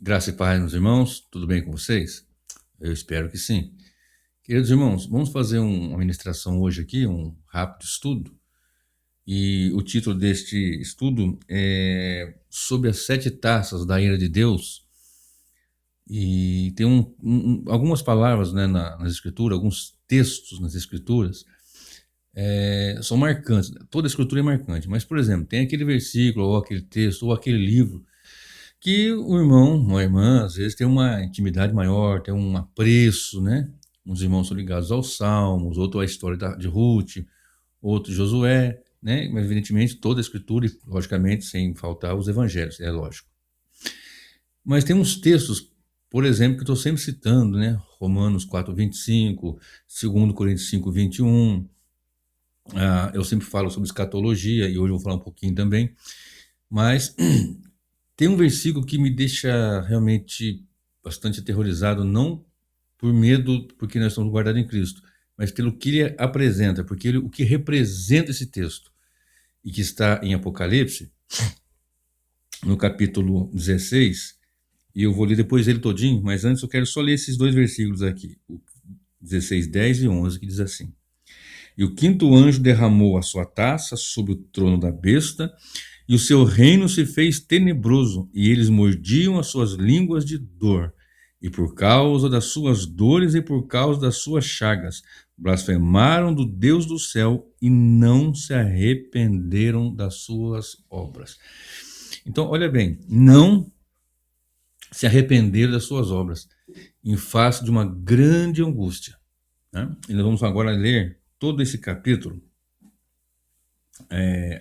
Graça e paz, meus irmãos, tudo bem com vocês? Eu espero que sim. Queridos irmãos, vamos fazer uma ministração hoje aqui, um rápido estudo. E o título deste estudo é sobre as 7 taças da ira de Deus. E tem algumas palavras, né, nas escrituras, alguns textos nas escrituras, são marcantes. Toda a escritura é marcante, mas, por exemplo, tem aquele versículo, ou aquele texto, ou aquele livro que o irmão ou a irmã, às vezes, tem uma intimidade maior, tem um apreço, né? Uns irmãos são ligados aos Salmos, outro à história de Ruth, outro Josué, né? Mas, evidentemente, toda a escritura, e, logicamente, sem faltar os evangelhos, é lógico. Mas tem uns textos, por exemplo, que eu estou sempre citando, né? Romanos 4:25, 2 Coríntios 5:21. Eu sempre falo sobre escatologia, e hoje eu vou falar um pouquinho também. Mas tem um versículo que me deixa realmente bastante aterrorizado, não por medo, porque nós estamos guardados em Cristo, mas pelo que ele apresenta, porque o que representa esse texto, e que está em Apocalipse, no capítulo 16, e eu vou ler depois ele todinho, mas antes eu quero só ler esses 2 versículos aqui, o 16, 10 e 11, que diz assim: E o quinto anjo derramou a sua taça sobre o trono da besta, e o seu reino se fez tenebroso, e eles mordiam as suas línguas de dor. E por causa das suas dores e por causa das suas chagas, blasfemaram do Deus do céu e não se arrependeram das suas obras. Então, olha bem, não se arrependeram das suas obras, em face de uma grande angústia, né? E nós vamos agora ler todo esse capítulo,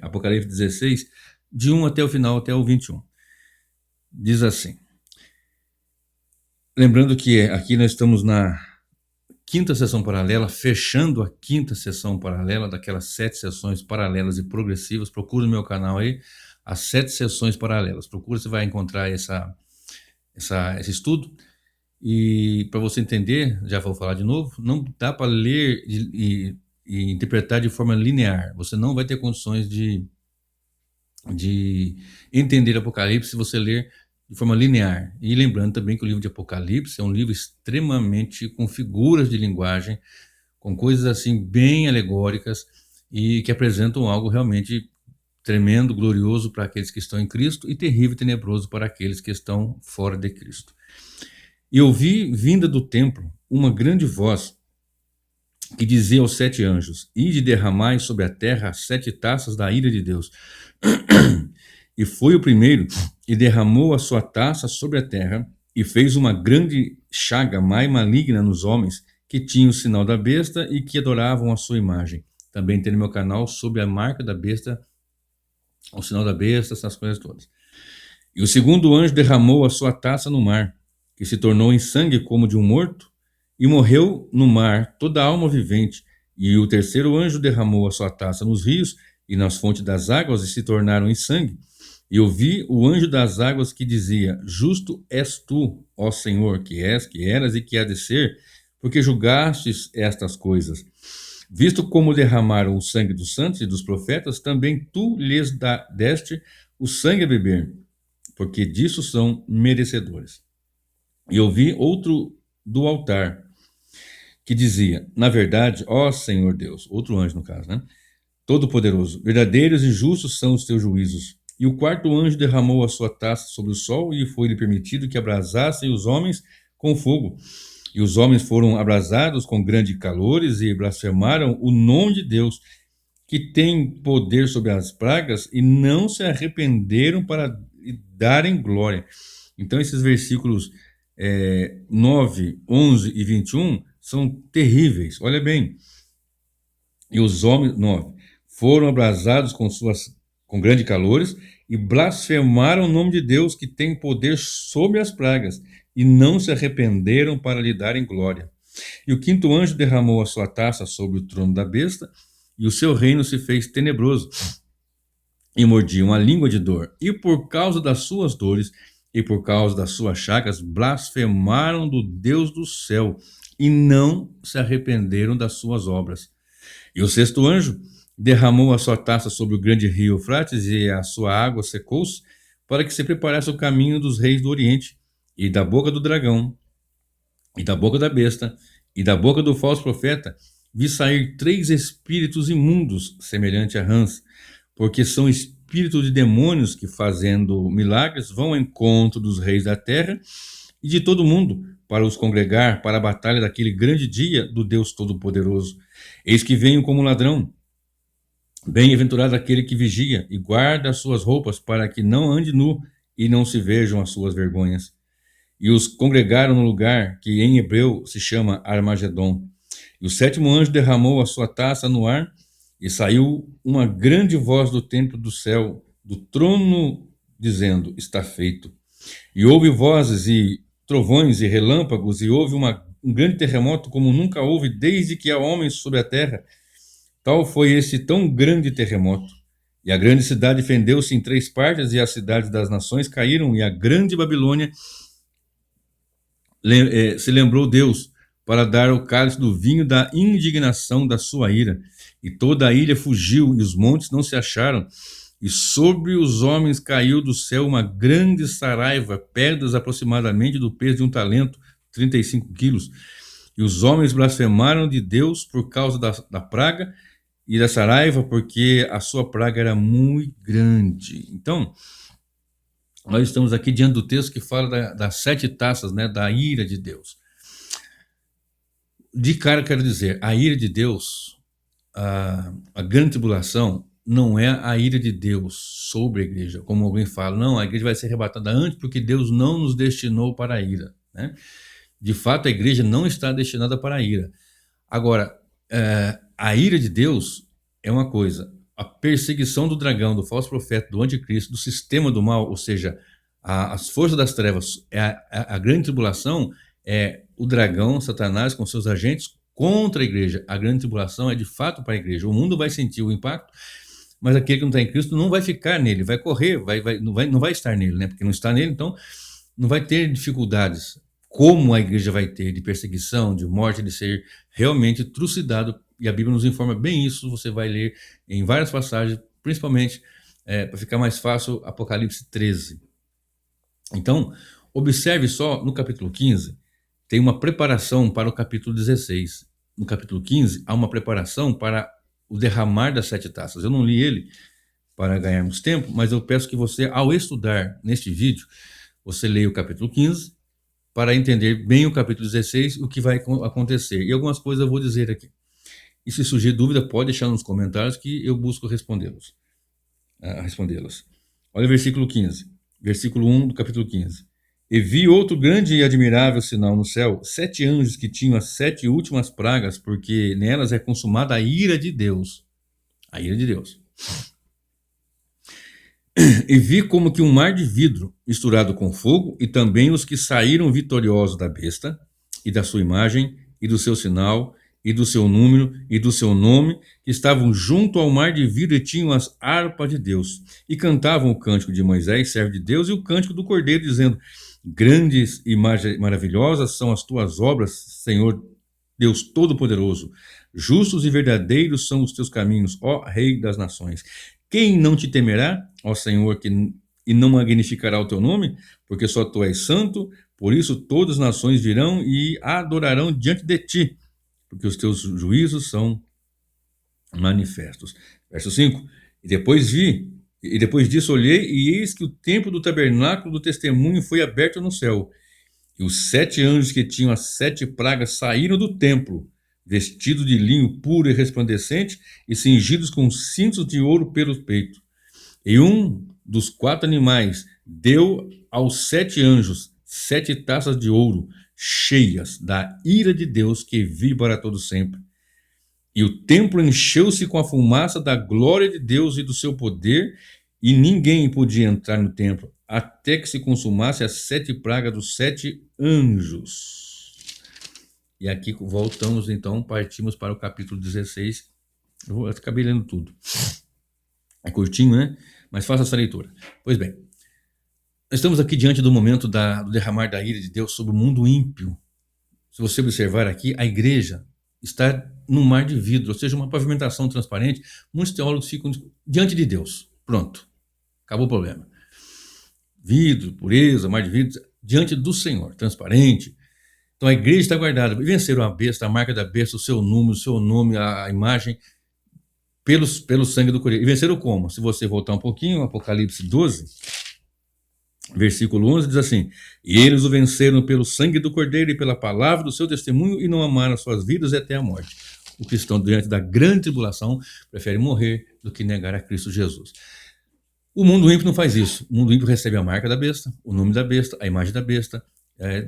Apocalipse 16, de 1 até o final, até o 21. Diz assim, lembrando que aqui nós estamos na quinta sessão paralela, fechando a quinta sessão paralela daquelas 7 sessões paralelas e progressivas. Procura no meu canal aí, as 7 sessões paralelas. Procura, você vai encontrar esse estudo. E para você entender, já vou falar de novo, não dá para ler e interpretar de forma linear. Você não vai ter condições de entender Apocalipse se você ler de forma linear. E lembrando também que o livro de Apocalipse é um livro extremamente com figuras de linguagem, com coisas assim bem alegóricas e que apresentam algo realmente tremendo, glorioso para aqueles que estão em Cristo e terrível e tenebroso para aqueles que estão fora de Cristo. E ouvi, vinda do templo, uma grande voz que dizia aos 7 anjos: Ide derramai sobre a terra as 7 taças da ira de Deus. E foi o primeiro e derramou a sua taça sobre a terra e fez uma grande chaga mais maligna nos homens que tinham o sinal da besta e que adoravam a sua imagem. Também tem no meu canal sobre a marca da besta, o sinal da besta, essas coisas todas. E o segundo anjo derramou a sua taça no mar, que se tornou em sangue como de um morto, e morreu no mar toda alma vivente. E o terceiro anjo derramou a sua taça nos rios e nas fontes das águas, e se tornaram em sangue. E ouvi o anjo das águas que dizia: Justo és tu, ó Senhor, que és, que eras e que há de ser, porque julgastes estas coisas. Visto como derramaram o sangue dos santos e dos profetas, também tu lhes deste o sangue a beber, porque disso são merecedores. E ouvi outro do altar, que dizia: Na verdade, ó Senhor Deus, outro anjo no caso, né? Todo-Poderoso, verdadeiros e justos são os teus juízos. E o quarto anjo derramou a sua taça sobre o sol, e foi-lhe permitido que abrasassem os homens com fogo. E os homens foram abrasados com grandes calores e blasfemaram o nome de Deus, que tem poder sobre as pragas, e não se arrependeram para darem glória. Então esses versículos 9, 11 e 21 são terríveis. Olha bem. E os homens, 9, foram abrasados com grandes calores e blasfemaram o nome de Deus, que tem poder sobre as pragas, e não se arrependeram para lhe darem glória. E o quinto anjo derramou a sua taça sobre o trono da besta, e o seu reino se fez tenebroso, e mordiam a língua de dor. E por causa das suas dores e por causa das suas chagas, blasfemaram do Deus do céu, e não se arrependeram das suas obras. E o sexto anjo derramou a sua taça sobre o grande rio Eufrates, e a sua água secou-se, para que se preparasse o caminho dos reis do Oriente. e da boca do dragão, e da boca da besta, e da boca do falso profeta, vi sair 3 espíritos imundos, semelhante a rãs, porque são espíritos de demônios que, fazendo milagres, vão ao encontro dos reis da terra e de todo mundo, para os congregar para a batalha daquele grande dia do Deus Todo-Poderoso. Eis que venho como ladrão. Bem-aventurado aquele que vigia e guarda as suas roupas, para que não ande nu e não se vejam as suas vergonhas. E os congregaram no lugar que em hebreu se chama Armagedon. E o 7º anjo derramou a sua taça no ar, e saiu uma grande voz do templo do céu, do trono, dizendo: está feito. E houve vozes e trovões e relâmpagos, e houve um grande terremoto como nunca houve desde que há homens sobre a terra. Tal foi esse tão grande terremoto. E a grande cidade fendeu-se em 3 partes, e as cidades das nações caíram, e a grande Babilônia se lembrou Deus para dar o cálice do vinho da indignação da sua ira. E toda a ilha fugiu, e os montes não se acharam. E sobre os homens caiu do céu uma grande saraiva, pedras aproximadamente do peso de um talento, 35 quilos. E os homens blasfemaram de Deus por causa da praga e da saraiva, porque a sua praga era muito grande. Então, nós estamos aqui diante do texto que fala das 7 taças, né, da ira de Deus. De cara, quero dizer, a ira de Deus, a grande tribulação, não é a ira de Deus sobre a igreja, como alguém fala, não, a igreja vai ser arrebatada antes porque Deus não nos destinou para a ira, né? De fato, a igreja não está destinada para a ira. Agora, a ira de Deus é uma coisa, a perseguição do dragão, do falso profeta, do anticristo, do sistema do mal, ou seja, as forças das trevas, a grande tribulação é o dragão, Satanás, com seus agentes contra a igreja. A grande tribulação é de fato para a igreja. O mundo vai sentir o impacto, mas aquele que não está em Cristo não vai ficar nele, vai correr, não vai estar nele, né? Porque não está nele, então não vai ter dificuldades como a igreja vai ter de perseguição, de morte, de ser realmente trucidado. E a Bíblia nos informa bem isso, você vai ler em várias passagens, principalmente, para ficar mais fácil, Apocalipse 13. Então, observe só, no capítulo 15, tem uma preparação para o capítulo 16. No capítulo 15, há uma preparação para o derramar das 7 taças. Eu não li ele para ganharmos tempo, mas eu peço que você, ao estudar neste vídeo, você leia o capítulo 15 para entender bem o capítulo 16, o que vai acontecer. E algumas coisas eu vou dizer aqui. E se surgir dúvida, pode deixar nos comentários que eu busco respondê-las. Olha o versículo 15, versículo 1 do capítulo 15. E vi outro grande e admirável sinal no céu, 7 anjos que tinham as 7 últimas pragas, porque nelas é consumada a ira de Deus. A ira de Deus. E vi como que um mar de vidro misturado com fogo, e também os que saíram vitoriosos da besta, e da sua imagem, e do seu sinal, e do seu número, e do seu nome, que estavam junto ao mar de vidro e tinham as harpas de Deus, e cantavam o cântico de Moisés, servo de Deus, e o cântico do Cordeiro, dizendo: grandes e maravilhosas são as tuas obras, Senhor Deus Todo-Poderoso. Justos e verdadeiros são os teus caminhos, ó Rei das nações. Quem não te temerá, ó Senhor, e não magnificará o teu nome? Porque só tu és santo, por isso todas as nações virão e adorarão diante de ti, porque os teus juízos são manifestos. Verso 5. E depois disso olhei, e eis que o templo do tabernáculo do testemunho foi aberto no céu. E os 7 anjos que tinham as 7 pragas saíram do templo, vestidos de linho puro e resplandecente, e cingidos com cintos de ouro pelo peito. E um dos 4 animais deu aos 7 anjos 7 taças de ouro, cheias da ira de Deus, que vive para todo sempre. E o templo encheu-se com a fumaça da glória de Deus e do seu poder, e ninguém podia entrar no templo, até que se consumasse as 7 pragas dos 7 anjos. E aqui voltamos, então, partimos para o capítulo 16. Eu acabei lendo tudo. É curtinho, né? Mas faça essa leitura. Pois bem, nós estamos aqui diante do momento do derramar da ira de Deus sobre o mundo ímpio. Se você observar aqui, a igreja está num mar de vidro, ou seja, uma pavimentação transparente. Muitos teólogos ficam diante de Deus. Pronto. Acabou o problema. Vidro, pureza, mar de vidro. diante do Senhor, transparente. Então a igreja está guardada. E venceram a besta, a marca da besta, o seu número, o seu nome, a imagem, pelo sangue do Cordeiro. E venceram como? Se você voltar um pouquinho, Apocalipse 12, versículo 11, diz assim: e eles o venceram pelo sangue do Cordeiro e pela palavra do seu testemunho e não amaram as suas vidas até a morte. O cristão, diante da grande tribulação, prefere morrer do que negar a Cristo Jesus. O mundo ímpio não faz isso. O mundo ímpio recebe a marca da besta, o nome da besta, a imagem da besta,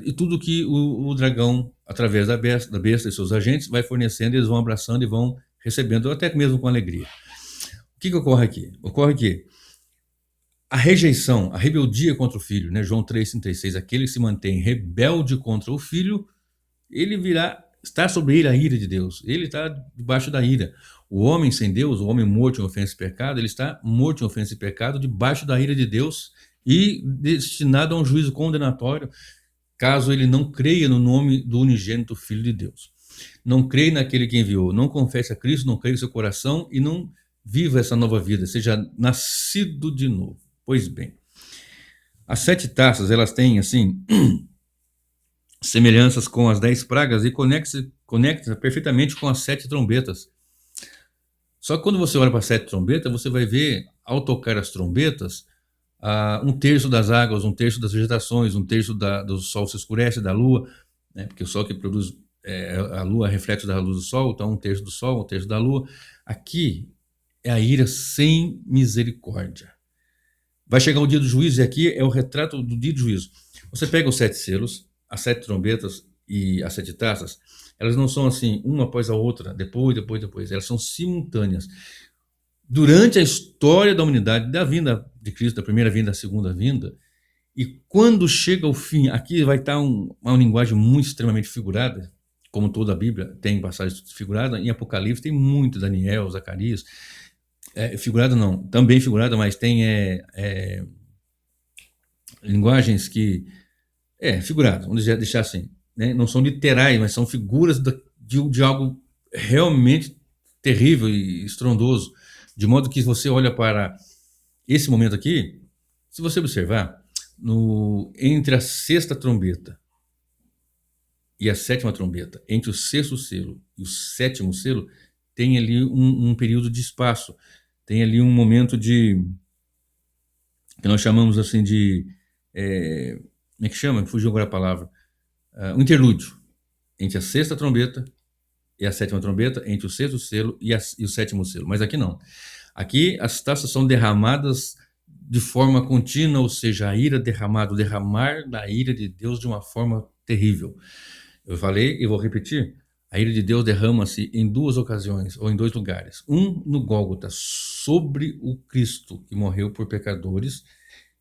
e tudo que o dragão, através da besta e seus agentes, vai fornecendo, eles vão abraçando e vão recebendo, até mesmo com alegria. O que ocorre aqui? Ocorre que a rejeição, a rebeldia contra o filho, né? João 3,36, aquele que se mantém rebelde contra o filho, ele está sobre ele a ira de Deus, ele está debaixo da ira. O homem sem Deus, o homem morto em ofensa e pecado, ele está morto em ofensa e pecado, debaixo da ira de Deus e destinado a um juízo condenatório, caso ele não creia no nome do unigênito Filho de Deus. Não creia naquele que enviou, não confesse a Cristo, não creia no seu coração e não viva essa nova vida, seja nascido de novo. Pois bem, as 7 taças, elas têm, assim, semelhanças com as 10 pragas e conecta perfeitamente com as 7 trombetas. Só que quando você olha para as 7 trombetas, você vai ver, ao tocar as trombetas, 1/3 das águas, 1/3 das vegetações, 1/3 do sol se escurece, da lua, né? Porque o sol que produz, a lua reflete da luz do sol, então 1/3 do sol, 1/3 da lua. Aqui é a ira sem misericórdia. Vai chegar o dia do juízo, e aqui é o retrato do dia do juízo. Você pega os 7 selos, as 7 trombetas e as 7 taças, elas não são assim, uma após a outra, depois, elas são simultâneas. Durante a história da humanidade, da vinda de Cristo, da primeira vinda, da segunda vinda, e quando chega o fim, aqui vai estar uma linguagem muito extremamente figurada, como toda a Bíblia tem passagem figurada, em Apocalipse tem muito, Daniel, Zacarias, figurada não, também figurada, mas tem linguagens que, figurado, vamos deixar assim, né? Não são literais, mas são figuras de algo realmente terrível e estrondoso, de modo que você olha para esse momento aqui, se você observar, entre a 6ª trombeta e a 7ª trombeta, entre o 6º selo e o 7º selo, tem ali um período de espaço, tem ali um momento que nós chamamos assim de, como é que chama? Fugiu agora a palavra. Um interlúdio entre a 6ª trombeta e a 7ª trombeta, entre o 6º selo e o 7º selo. Mas aqui não. Aqui as taças são derramadas de forma contínua, ou seja, a ira derramada, o derramar da ira de Deus de uma forma terrível. Eu falei e vou repetir, a ira de Deus derrama-se em 2 ocasiões, ou em 2 lugares. Um no Gólgota, sobre o Cristo que morreu por pecadores,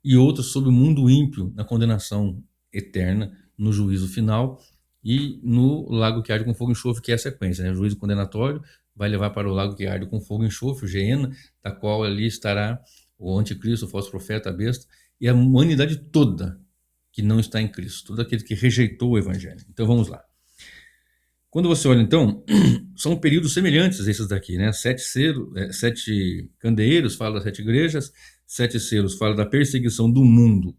e outro sobre o mundo ímpio, na condenação eterna, no juízo final, e no lago que arde com fogo e enxofre, que é a sequência, né? O juízo condenatório vai levar para o lago que arde com fogo e enxofre, o Geena, da qual ali estará o anticristo, o falso profeta, a besta, e a humanidade toda que não está em Cristo, todo aquele que rejeitou o evangelho. Então vamos lá. Quando você olha, então, são períodos semelhantes esses daqui, né? 7 candeeiros fala das 7 igrejas, 7 selos fala da perseguição do mundo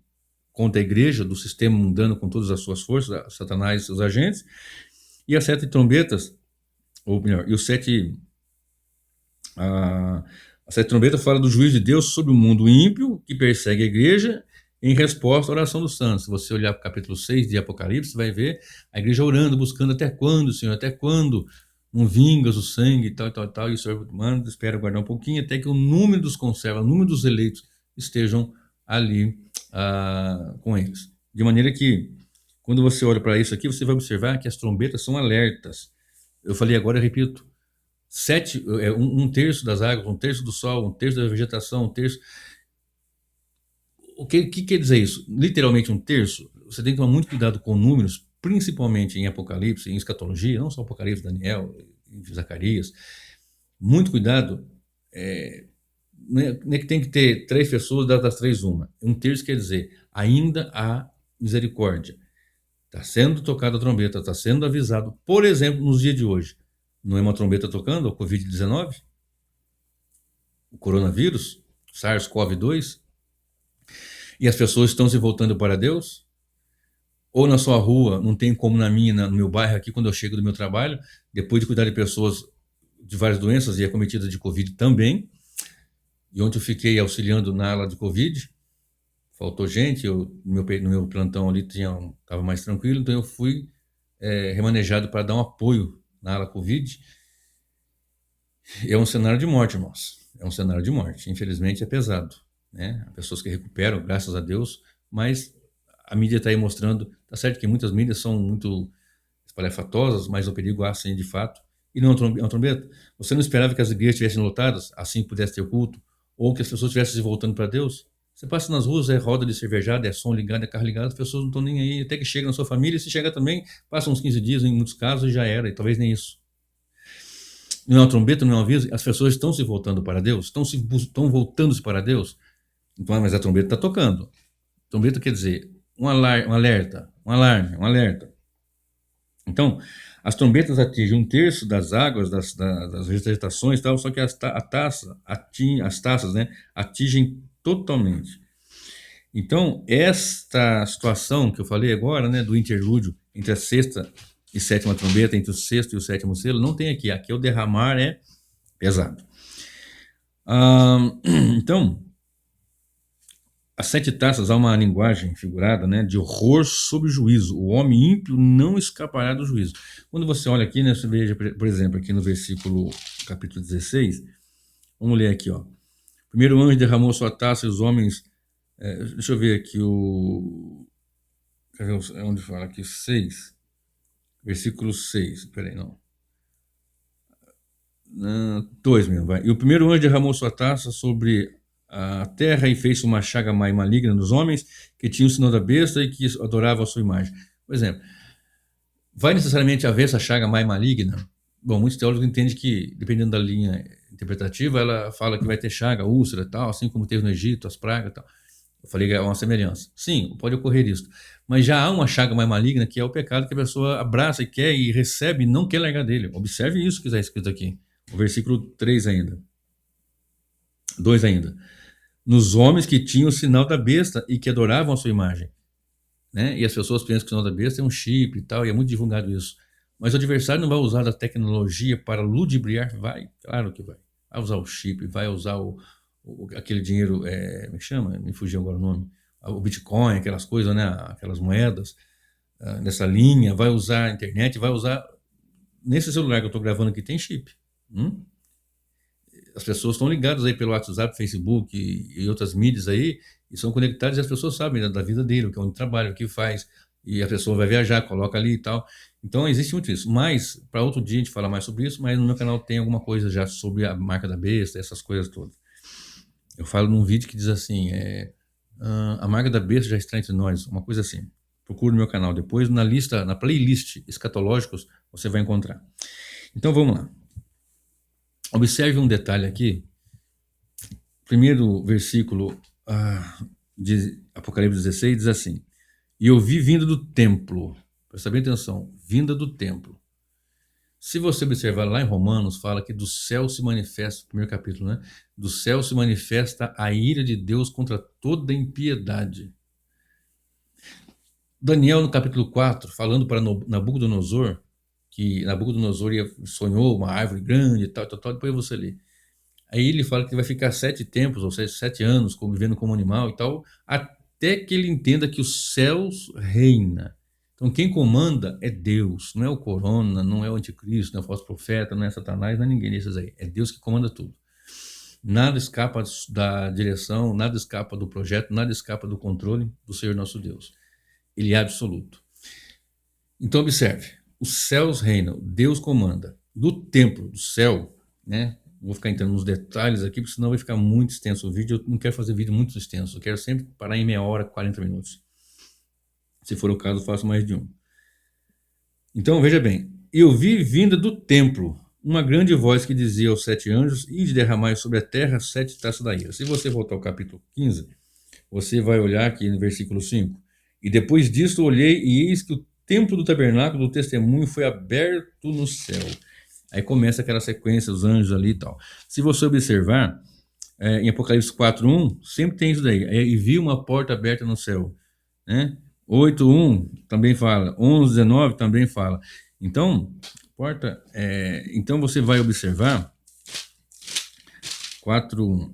contra a igreja, do sistema mundano com todas as suas forças, Satanás e seus agentes, e as 7 trombetas, ou melhor, e as 7 trombetas fala do juízo de Deus sobre o mundo ímpio que persegue a igreja em resposta à oração dos santos. Se você olhar para o capítulo 6 de Apocalipse, você vai ver a igreja orando, buscando até quando, Senhor, até quando não vingas o sangue e tal, e o Senhor manda, espera guardar um pouquinho, até que o número dos conservas, o número dos eleitos estejam ali com eles. De maneira que, quando você olha para isso aqui, você vai observar que as trombetas são alertas. Eu falei agora, eu repito, 1/3 das águas, 1/3 do sol, 1/3 da vegetação, 1/3... O que quer dizer isso? Literalmente 1/3. Você tem que tomar muito cuidado com números, principalmente em Apocalipse, em escatologia, não só Apocalipse, Daniel, Zacarias. Muito cuidado. Não é que tem que ter 3 pessoas, das 3 uma. 1/3 quer dizer, ainda há misericórdia. Está sendo tocada a trombeta, está sendo avisado. Por exemplo, nos dias de hoje, não é uma trombeta tocando, o Covid-19, o coronavírus, SARS-CoV-2, e as pessoas estão se voltando para Deus. ou na sua rua, não tem como na minha, no meu bairro aqui, quando eu chego do meu trabalho, depois de cuidar de pessoas de várias doenças e acometidas de Covid também, e onde eu fiquei auxiliando na ala de Covid, faltou gente, no meu plantão ali estava mais tranquilo, então eu fui remanejado para dar um apoio na ala Covid. É um cenário de morte, irmãos. É um cenário de morte. Infelizmente é pesado, né? Há pessoas que recuperam, graças a Deus, mas a mídia está aí mostrando, tá certo que muitas mídias são muito espalhafatosas, mas o perigo há sim de fato. E não é uma trombeta. Você não esperava que as igrejas estivessem lotadas, assim pudesse ter culto, ou que as pessoas estivessem se voltando para Deus? Você passa nas ruas, é roda de cervejada, é som ligado, é carro ligado, as pessoas não estão nem aí, até que chega na sua família, se chega também, passa uns 15 dias, em muitos casos, e já era, e talvez nem isso. Não é uma trombeta, não é um aviso, as pessoas estão se voltando para Deus, estão voltando-se para Deus. Então, mas a trombeta está tocando. Trombeta quer dizer um alerta, um alarme, um alerta. Então, as trombetas atingem 1/3 das águas, das vegetações e tal, só que as taças, né, atingem totalmente. Então, esta situação que eu falei agora, né, do interlúdio entre a sexta e sétima trombeta, entre o sexto e o sétimo selo, não tem aqui. Aqui o derramar é pesado. Então, as 7 taças há uma linguagem figurada, né, de horror sob juízo. O homem ímpio não escapará do juízo. Quando você olha aqui, né, você veja, por exemplo, aqui no versículo, capítulo 16, vamos ler aqui, ó. O primeiro anjo derramou sua taça e os homens... deixa eu ver aqui onde fala aqui? 6. Versículo 6. Peraí, não. 2 mesmo, vai. E o primeiro anjo derramou sua taça sobre a terra e fez uma chaga maligna nos homens que tinham o sinal da besta e que adoravam a sua imagem. Por exemplo, vai necessariamente haver essa chaga maligna? Bom, muitos teólogos entendem que, dependendo da linha interpretativa, ela fala que vai ter chaga, úlcera e tal, assim como teve no Egito, as pragas e tal. Eu falei que é uma semelhança. Sim, pode ocorrer isso. Mas já há uma chaga mais maligna, que é o pecado que a pessoa abraça e quer e recebe e não quer largar dele. Observe isso que está escrito aqui. O versículo 3 ainda. 2 ainda. Nos homens que tinham o sinal da besta e que adoravam a sua imagem. Né? E as pessoas pensam que o sinal da besta é um chip e tal, e é muito divulgado isso. Mas o adversário não vai usar a tecnologia para ludibriar? Vai, claro que vai. Vai usar o chip, vai usar aquele dinheiro, como é que chama? Me fugiu agora o nome. O Bitcoin, aquelas coisas, né? Aquelas moedas nessa linha, vai usar a internet, vai usar... Nesse celular que eu estou gravando aqui tem chip. As pessoas estão ligadas aí pelo WhatsApp, Facebook e outras mídias aí, e são conectadas e as pessoas sabem da vida dele, o que é onde trabalha, o que faz, e a pessoa vai viajar, coloca ali e tal. Então existe muito isso. Mas, para outro dia a gente falar mais sobre isso, mas no meu canal tem alguma coisa já sobre a marca da besta, essas coisas todas. Eu falo num vídeo que diz assim, a marca da besta já está entre nós, uma coisa assim. Procure no meu canal depois, na playlist Escatológicos, você vai encontrar. Então vamos lá. Observe um detalhe aqui. Primeiro versículo de Apocalipse 16 diz assim: e eu vi vinda do templo. Presta bem atenção, vinda do templo. Se você observar lá em Romanos, fala que do céu se manifesta, primeiro capítulo, né? Do céu se manifesta a ira de Deus contra toda impiedade. Daniel, no capítulo 4, falando para Nabucodonosor, que Nabucodonosor sonhou uma árvore grande e tal, depois você lê. Aí ele fala que vai ficar 7 tempos, ou seja, 7 anos, vivendo como animal e tal, até que ele entenda que os céus reina. Então quem comanda é Deus, não é o corona, não é o anticristo, não é o falso profeta, não é Satanás, não é ninguém desses aí. É Deus que comanda tudo. Nada escapa da direção, nada escapa do projeto, nada escapa do controle do Senhor nosso Deus. Ele é absoluto. Então observe, os céus reinam, Deus comanda. Do templo, do céu, né? Vou ficar entrando nos detalhes aqui, porque senão vai ficar muito extenso o vídeo. Eu não quero fazer vídeo muito extenso, eu quero sempre parar em meia hora, 40 minutos. Se for o caso, eu faço mais de um. Então, veja bem, eu vi vinda do templo uma grande voz que dizia aos 7 anjos, ide derramai sobre a terra 7 taças da ira. Se você voltar ao capítulo 15, você vai olhar aqui no versículo 5. E depois disso olhei e eis que o templo do tabernáculo do testemunho foi aberto no céu. Aí começa aquela sequência, os anjos ali e tal. Se você observar, em Apocalipse 4:1, sempre tem isso daí. E vi uma porta aberta no céu, né? 8:1 também fala, 11:19 também fala. Então, então você vai observar 4:1.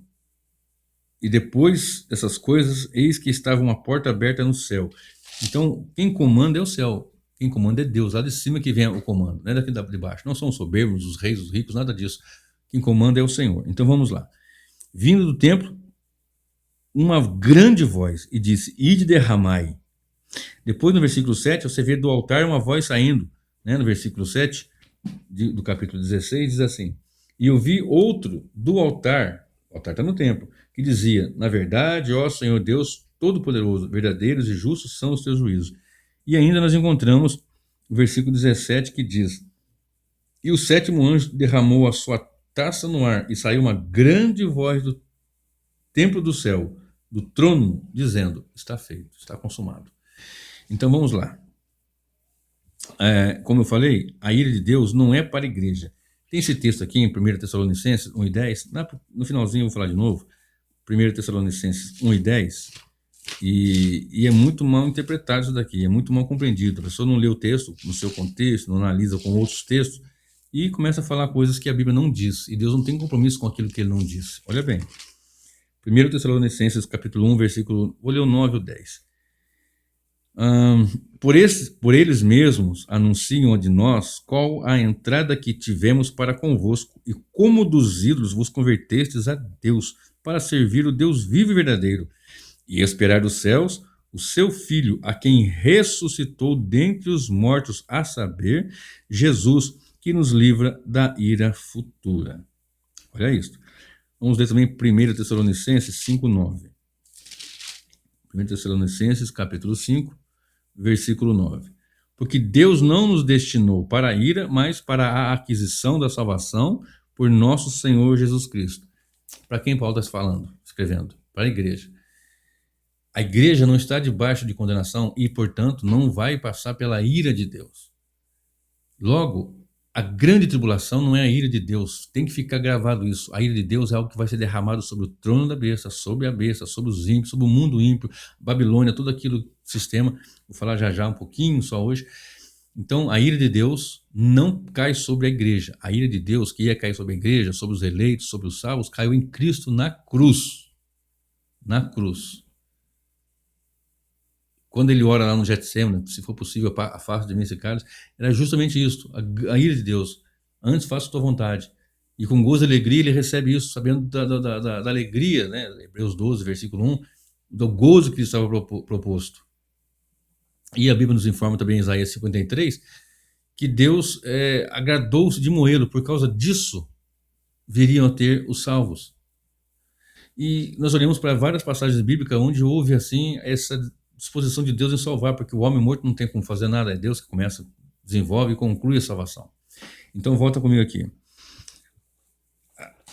E depois dessas coisas, eis que estava uma porta aberta no céu. Então, quem comanda é o céu. Quem comanda é Deus, lá de cima que vem o comando, não é daqui de baixo. Não são os soberbos, os reis, os ricos, nada disso. Quem comanda é o Senhor. Então vamos lá. Vindo do templo, uma grande voz, e disse: Ide derramai. Depois, no versículo 7, você vê do altar uma voz saindo. Né? No versículo 7 do capítulo 16, diz assim: E eu vi outro do altar, o altar está no templo, que dizia: Na verdade, ó Senhor Deus Todo-Poderoso, verdadeiros e justos são os teus juízos. E ainda nós encontramos o versículo 17 que diz: E o sétimo anjo derramou a sua taça no ar, e saiu uma grande voz do templo do céu, do trono, dizendo: Está feito, está consumado. Então vamos lá. Como eu falei, a ira de Deus não é para a igreja. Tem esse texto aqui em 1 Tessalonicenses 1:10, no finalzinho eu vou falar de novo, 1 Tessalonicenses 1:10, e é muito mal interpretado isso daqui, é muito mal compreendido. A pessoa não lê o texto no seu contexto, não analisa com outros textos, e começa a falar coisas que a Bíblia não diz, e Deus não tem compromisso com aquilo que ele não disse. Olha bem, 1 Tessalonicenses capítulo 1, versículo, vou ler o 9 e o 10. Por eles mesmos anunciam de nós qual a entrada que tivemos para convosco, e como dos ídolos vos convertestes a Deus, para servir o Deus vivo e verdadeiro, e esperar dos céus o seu Filho, a quem ressuscitou dentre os mortos, a saber, Jesus, que nos livra da ira futura. Olha isso. Vamos ler também 1 Tessalonicenses 5:9. 1 Tessalonicenses capítulo 5, versículo 9. Porque Deus não nos destinou para a ira, mas para a aquisição da salvação por nosso Senhor Jesus Cristo. Para quem Paulo está falando, escrevendo? Para a igreja. A igreja não está debaixo de condenação e, portanto, não vai passar pela ira de Deus. Logo, a grande tribulação não é a ira de Deus. Tem que ficar gravado isso. A ira de Deus é algo que vai ser derramado sobre o trono da besta, sobre a besta, sobre os ímpios, sobre o mundo ímpio, Babilônia, todo aquilo sistema. Vou falar já um pouquinho só hoje. Então, a ira de Deus não cai sobre a igreja. A ira de Deus, que ia cair sobre a igreja, sobre os eleitos, sobre os salvos, caiu em Cristo na cruz. Na cruz. Quando ele ora lá no Getsemane, se for possível, afasta de mim esse cálice, era justamente isso, a ira de Deus. Antes faça a tua vontade. E com gozo e alegria ele recebe isso, sabendo da alegria, né? Hebreus 12, versículo 1, do gozo que lhe estava proposto. E a Bíblia nos informa também em Isaías 53, que Deus agradou-se de moê-lo, por causa disso viriam a ter os salvos. E nós olhamos para várias passagens bíblicas onde houve assim essa disposição de Deus em salvar, porque o homem morto não tem como fazer nada, é Deus que começa, desenvolve e conclui a salvação. Então volta comigo aqui.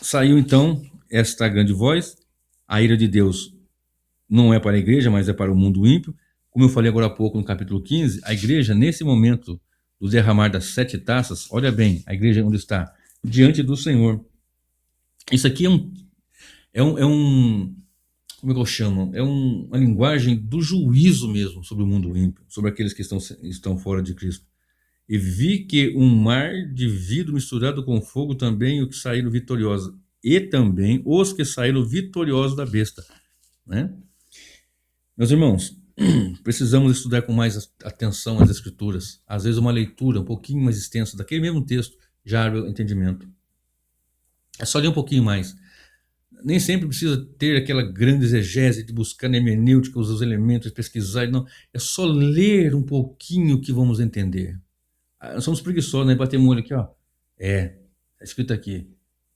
Saiu então esta grande voz, a ira de Deus não é para a igreja, mas é para o mundo ímpio. Como eu falei agora há pouco no capítulo 15, a igreja nesse momento do derramar das 7 taças, olha bem, a igreja onde está? Diante do Senhor. Isso aqui é um como é que eu chamo? É uma linguagem do juízo mesmo sobre o mundo ímpio, sobre aqueles que estão fora de Cristo. E vi que um mar de vidro misturado com fogo também o que saíram vitoriosos, e também os que saíram vitoriosos da besta. Né? Meus irmãos, precisamos estudar com mais atenção as Escrituras. Às vezes uma leitura um pouquinho mais extensa daquele mesmo texto já abre o entendimento. É só ler um pouquinho mais. Nem sempre precisa ter aquela grande exegese de buscar na hermenêutica os elementos, pesquisar. Não, é só ler um pouquinho que vamos entender. Nós somos preguiçosos, né? Bater o olho aqui, ó. Está escrito aqui.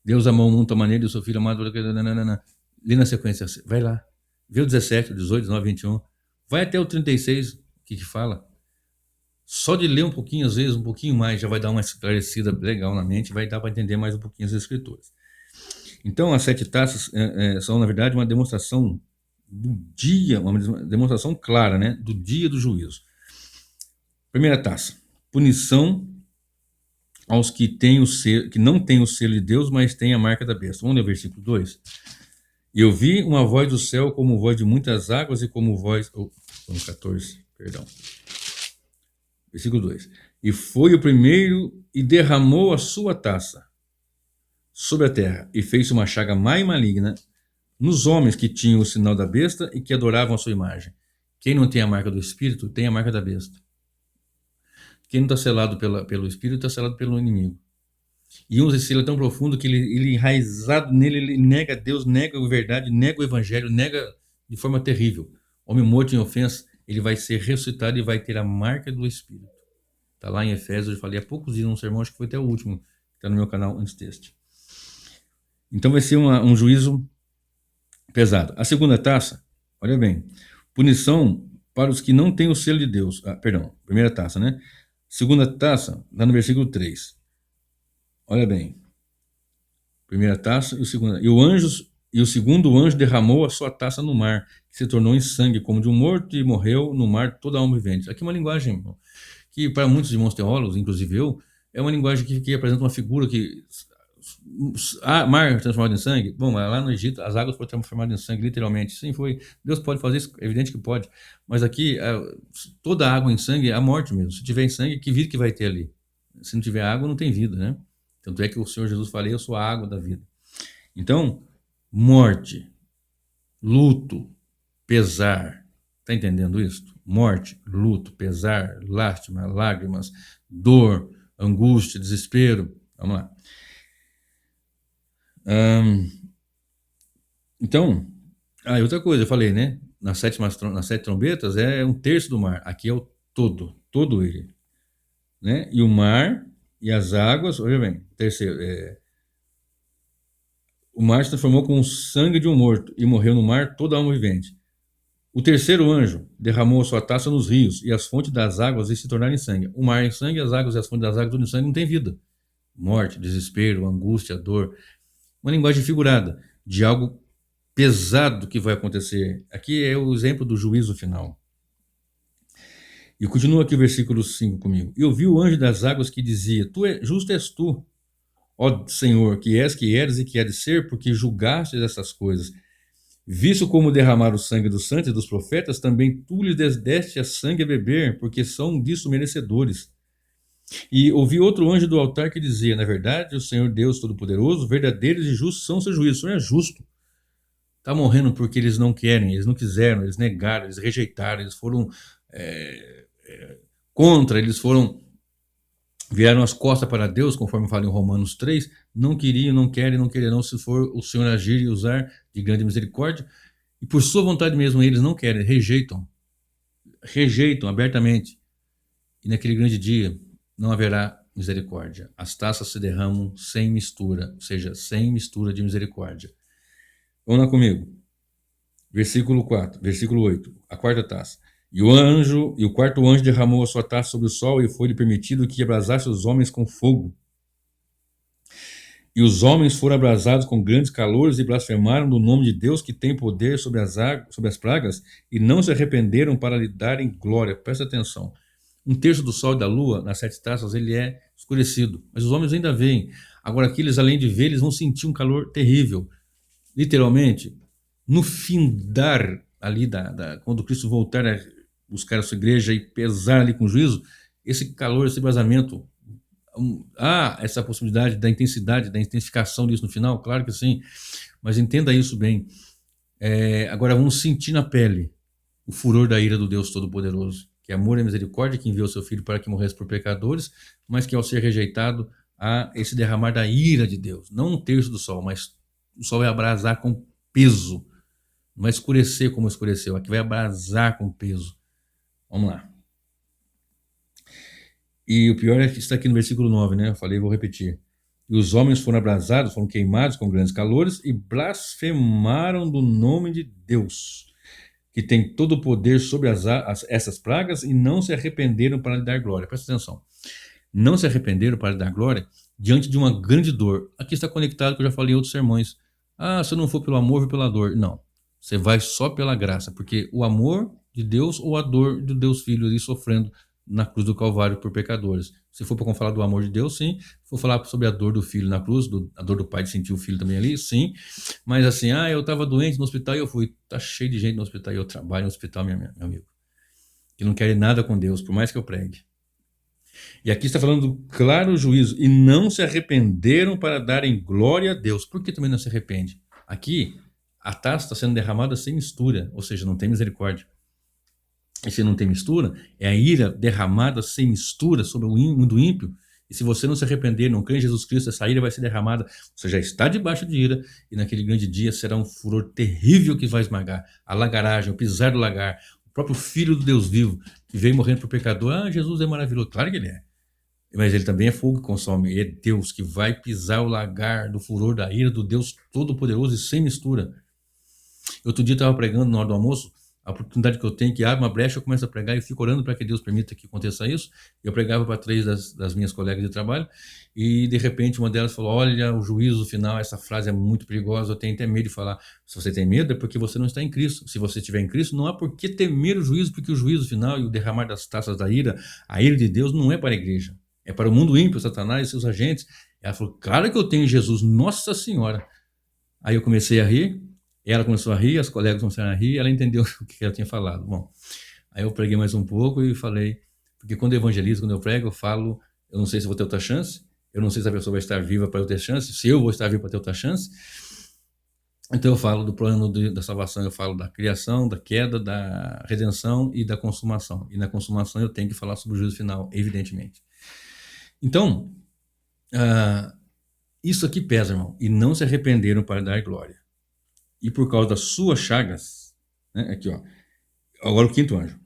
Deus amou o mundo da maneira e o seu filho amado. Lê na sequência. Vai lá. Vê o 17, o 18, 19, 21. Vai até o 36, que fala. Só de ler um pouquinho, às vezes, um pouquinho mais, já vai dar uma esclarecida legal na mente, vai dar para entender mais um pouquinho as Escrituras. Então, as 7 taças são, na verdade, uma demonstração do dia, uma demonstração clara, né, do dia do juízo. Primeira taça, punição aos que não têm o selo de Deus, mas têm a marca da besta. Vamos ler o versículo 2. E eu vi uma voz do céu como voz de muitas águas e como voz... no 14, Perdão. Versículo 2. E foi o primeiro e derramou a sua taça sobre a terra e fez uma chaga má e maligna nos homens que tinham o sinal da besta e que adoravam a sua imagem. Quem não tem a marca do Espírito tem a marca da besta. Quem não está selado pelo Espírito está selado pelo inimigo. E um selo é tão profundo que ele enraizado nele, ele nega Deus, nega a verdade, nega o evangelho, nega de forma terrível. Homem morto em ofensa, ele vai ser ressuscitado e vai ter a marca do Espírito. Está lá em Efésios, eu falei há poucos dias num sermão, acho que foi até o último, que está no meu canal antes deste. Então vai ser um juízo pesado. A segunda taça, olha bem, punição para os que não têm o selo de Deus. Primeira taça, né? Segunda taça, está no versículo 3. Olha bem. Primeira taça e o segundo. E o segundo anjo derramou a sua taça no mar, que se tornou em sangue, como de um morto, e morreu no mar toda a alma vivente. Aqui é uma linguagem, irmão, que para muitos irmãos teólogos, inclusive eu, é uma linguagem que apresenta uma figura que mar transformado em sangue. Bom, lá no Egito as águas foram transformadas em sangue, literalmente. Sim, foi. Deus pode fazer isso, é evidente que pode. Mas aqui, toda a água em sangue é a morte mesmo. Se tiver em sangue, que vida que vai ter ali? Se não tiver água, não tem vida, né? Tanto é que o Senhor Jesus fala, eu sou a água da vida. Então, morte, luto, pesar. Está entendendo isso? Morte, luto, pesar, lástima, lágrimas, dor, angústia, desespero. Vamos lá. Então, outra coisa, eu falei, né? Nas sete trombetas é um terço do mar. Aqui é o todo ele. Né? E o mar e as águas, olha bem, terceiro, o mar se transformou com o sangue de um morto e morreu no mar toda a alma vivente. O terceiro anjo derramou a sua taça nos rios e as fontes das águas e se tornaram em sangue. O mar em sangue, as águas e as fontes das águas tudo em sangue, não tem vida. Morte, desespero, angústia, dor. Uma linguagem figurada de algo pesado que vai acontecer. Aqui é o exemplo do juízo final. E continua aqui o versículo 5 comigo. E ouvi o anjo das águas que dizia, justo és tu, ó Senhor, que eres e que há de ser, porque julgaste essas coisas. Visto como derramar o sangue dos santos e dos profetas, também tu lhes deste a sangue a beber, porque são disso merecedores. E ouvi outro anjo do altar que dizia, na verdade, o Senhor Deus Todo-Poderoso, verdadeiros e justos são os seus juízos. O Senhor é justo. Está morrendo porque eles não querem, eles não quiseram, eles negaram, eles rejeitaram, eles foram contra, eles viraram as costas para Deus, conforme fala em Romanos 3, não queriam, não querem, não quererão, se for o Senhor agir e usar de grande misericórdia, e por sua vontade mesmo eles não querem, rejeitam abertamente, e naquele grande dia não haverá misericórdia. As taças se derramam sem mistura, ou seja, sem mistura de misericórdia. Vamos lá comigo. Versículo 8, a quarta taça. E o quarto anjo derramou a sua taça sobre o sol e foi-lhe permitido que abrasasse os homens com fogo. E os homens foram abrasados com grandes calores e blasfemaram do nome de Deus que tem poder sobre as pragas e não se arrependeram para lhe darem glória. Presta atenção. Um terço do sol e da lua, nas 7 taças, ele é escurecido. Mas os homens ainda veem. Agora aqui, eles, além de ver, eles vão sentir um calor terrível. Literalmente, no findar ali, quando Cristo voltar a buscar a sua igreja e pesar ali com juízo, esse calor, esse vazamento, há essa possibilidade da intensidade, da intensificação disso no final? Claro que sim, mas entenda isso bem. Agora vamos sentir na pele o furor da ira do Deus Todo-Poderoso, que é amor e misericórdia, que enviou seu Filho para que morresse por pecadores, mas que ao ser rejeitado, há esse derramar da ira de Deus. Não um terço do sol, mas o sol vai abrasar com peso. Não vai escurecer como escureceu, aqui vai abrasar com peso. Vamos lá. E o pior é que está aqui no versículo 9, né? Eu falei, vou repetir. E os homens foram abrasados, foram queimados com grandes calores e blasfemaram do nome de Deus, que tem todo o poder sobre essas pragas, e não se arrependeram para lhe dar glória. Presta atenção. Não se arrependeram para lhe dar glória diante de uma grande dor. Aqui está conectado, que eu já falei em outros sermões. Se eu não for pelo amor, vou pela dor. Não. Você vai só pela graça, porque o amor de Deus ou a dor do Deus Filho ali sofrendo na cruz do Calvário por pecadores. Se for para falar do amor de Deus, sim. Se for falar sobre a dor do filho na cruz, a dor do pai de sentir o filho também ali, sim. Mas assim, eu estava doente no hospital e eu fui. Tá cheio de gente no hospital e eu trabalho no hospital, meu amigo. que não querem nada com Deus, por mais que eu pregue. E aqui está falando do claro juízo, e não se arrependeram para darem glória a Deus. Por que também não se arrepende? Aqui, a taça está sendo derramada sem mistura, ou seja, não tem misericórdia. E se não tem mistura, é a ira derramada sem mistura sobre o mundo ímpio. E se você não se arrepender, não crer em Jesus Cristo, essa ira vai ser derramada. Você já está debaixo de ira, e naquele grande dia será um furor terrível que vai esmagar a lagaragem, o pisar do lagar, o próprio Filho do Deus vivo, que veio morrendo para o pecador. Ah, Jesus é maravilhoso. Claro que ele é. Mas ele também é fogo que consome. É Deus que vai pisar o lagar do furor da ira do Deus Todo-Poderoso e sem mistura. Outro dia eu estava pregando na hora do almoço, a oportunidade que eu tenho, que abre uma brecha, eu começo a pregar e eu fico orando para que Deus permita que aconteça isso. Eu pregava para 3 das minhas colegas de trabalho e, de repente, uma delas falou: olha, o juízo final, essa frase é muito perigosa, eu tenho até medo de falar. Se você tem medo, é porque você não está em Cristo. Se você estiver em Cristo, não há por que temer o juízo, porque o juízo final e o derramar das taças da ira, a ira de Deus não é para a igreja, é para o mundo ímpio, Satanás e seus agentes. Ela falou: claro que eu tenho Jesus, Nossa Senhora. Aí eu comecei a rir, ela começou a rir, as colegas começaram a rir, ela entendeu o que ela tinha falado. Bom, aí eu preguei mais um pouco e falei, porque quando eu evangelizo, quando eu prego, eu falo, eu não sei se vou ter outra chance, eu não sei se a pessoa vai estar viva para eu ter chance, se eu vou estar vivo para ter outra chance. Então eu falo do plano da salvação, eu falo da criação, da queda, da redenção e da consumação. E na consumação eu tenho que falar sobre o juízo final, evidentemente. Então, isso aqui pesa, irmão, e não se arrependeram para dar glória. E por causa das suas chagas, né, aqui ó, agora o quinto anjo,